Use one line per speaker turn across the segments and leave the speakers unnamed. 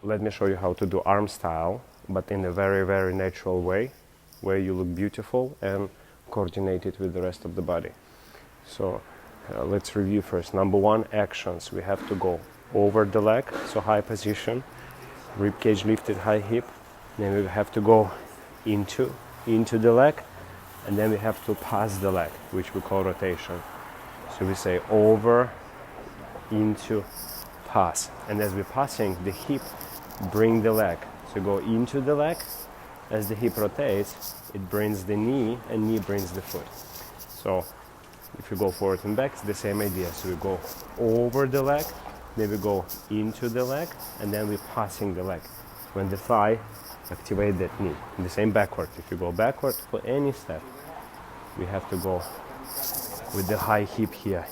let me show you how to do arm style, but in a very, very natural way, where you look beautiful and coordinated with the rest of the body. So let's review first. Number one, actions. We have to go over the leg, so high position, rib cage lifted, high hip. Then we have to go into the leg, and then we have to pass the leg, which we call rotation. So we say over, into, pass. And as we're passing, the hip bring the leg. So go into the leg. As the hip rotates, it brings the knee, and knee brings the foot. So if you go forward and back, it's the same idea. So we go over the leg, then we go into the leg, and then we're passing the leg. When the thigh activate that knee. And the same backward. If you go backward for any step, we have to go with the high hip here.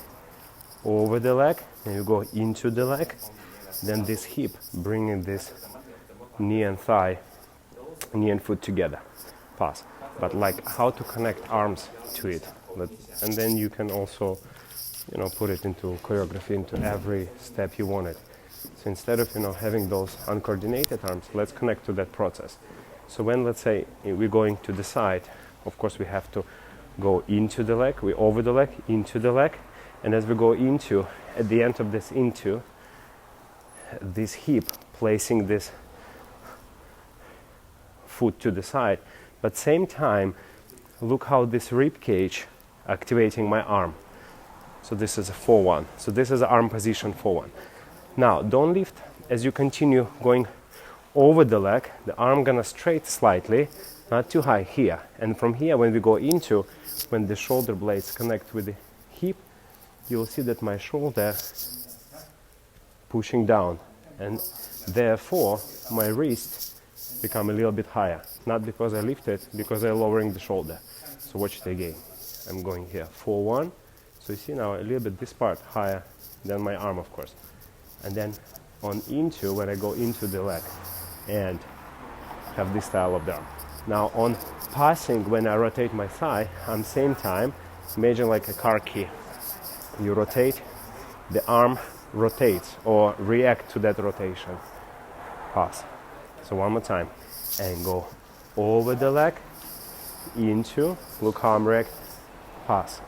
Over the leg, then you go into the leg, then this hip bringing this knee and thigh, knee and foot together. Pass. But like how to connect arms to it. And then you can also, put it into choreography, into every step you want it. So instead of, having those uncoordinated arms, let's connect to that process. So when, let's say, we're going to the side, of course we have to go into the leg, we over the leg, into the leg, and as we go into, at the end of this into, this hip placing this foot to the side, but same time, look how this rib cage activating my arm. So this is a 4-1. So this is arm position 4-1. Now, don't lift as you continue going over the leg. The arm gonna straight slightly, not too high here. And from here, when we go into, when the shoulder blades connect with the hip, you'll see that my shoulder pushing down. And therefore, my wrist become a little bit higher. Not because I lifted, because I'm lowering the shoulder. So watch it again. I'm going here, 4-1. So you see now a little bit this part higher than my arm, of course. And then on into, when I go into the leg and have this style of the arm. Now on passing, when I rotate my thigh, at the same time, imagine like a car key. You rotate, the arm rotates or react to that rotation. Pass. So one more time. And go over the leg, into, look how I'm react, pass.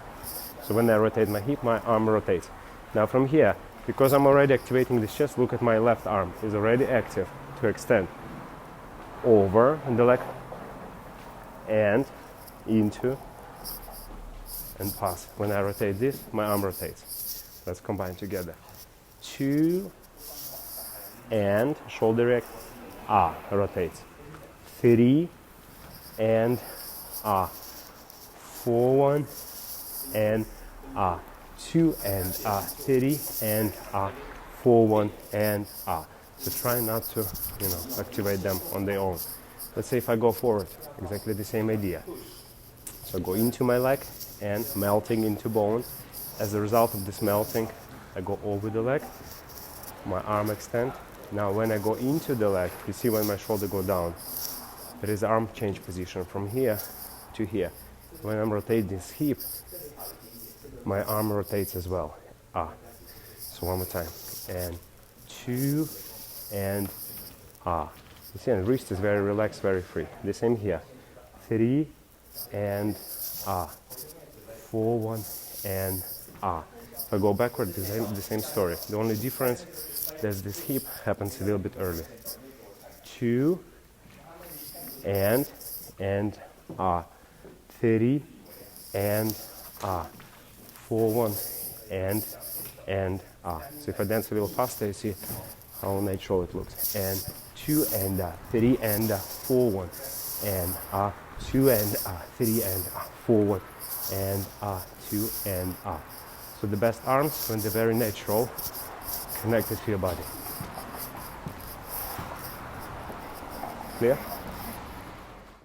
So when I rotate my hip, my arm rotates. Now from here, because I'm already activating this chest, look at my left arm is already active to extend. Over the leg, and into, and pass. When I rotate this, my arm rotates. Let's combine together. 2, and shoulder react, rotates. 3, and 4-1, and 2, and 3, and 4-1, and So try not to, activate them on their own. Let's say if I go forward, exactly the same idea. So go into my leg and melting into bone. As a result of this melting, I go over the leg, my arm extend. Now when I go into the leg, you see when my shoulder go down, there is arm change position from here to here. When I'm rotating this hip, my arm rotates as well. So one more time. And 2, and You see, and wrist is very relaxed, very free. The same here. 3, and 4, 1, and If I go backward, the same story. The only difference is this hip happens a little bit early. 2, and 3, and 4, 1, and So if I dance a little faster, you see how natural it looks. And 2, and 3, and 4, 1, and 2, and 3, and 4, 1, and 2, and So the best arms when they're very natural, connected to your body. Clear?